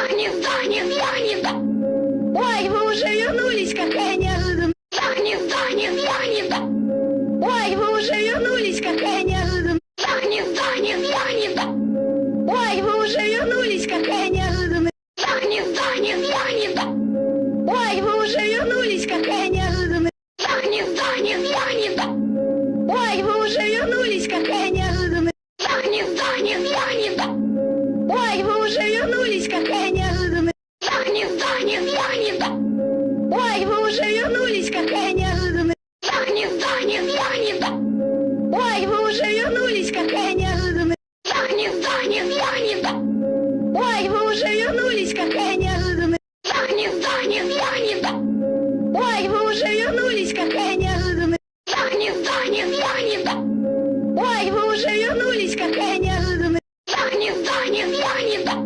Сдохни, сдохни, сдохни, да. Ой, вы уже вернулись, какая неожиданность. Сдохни, сдохни, сдохни, да. Ой, вы уже вернулись, какая неожиданность. Сдохни, сдохни, сдохни, да. Ой, вы уже вернулись, какая неожиданность. Сдохни, сдохни, сдохни, да. Ой, вы уже вернулись, какая неожиданность. Сдохни, сдохни, сдохни, да. Ой, вы уже вернулись, какая неожиданность. Сдохни, сдохни, сдохни, да. Ой, вы уже вернулись, какая неожиданность. Сдохни, сдохни, сдохни, да. Ой, вы уже вернулись, какая неожиданность. Сдохни, сдохни, сдохни, да. Ой, вы уже вернулись, какая неожиданность. Сдохни, сдохни, сдохни, да. Ой, вы уже вернулись, какая неожиданность. Сдохни, сдохни, сдохни, да. Ой, вы уже вернулись, какая неожиданность. Сдохни, сдохни, сдохни, да. Ой, вы уже вернулись, какая неожиданность. Сдохни, сдохни, сдохни, да.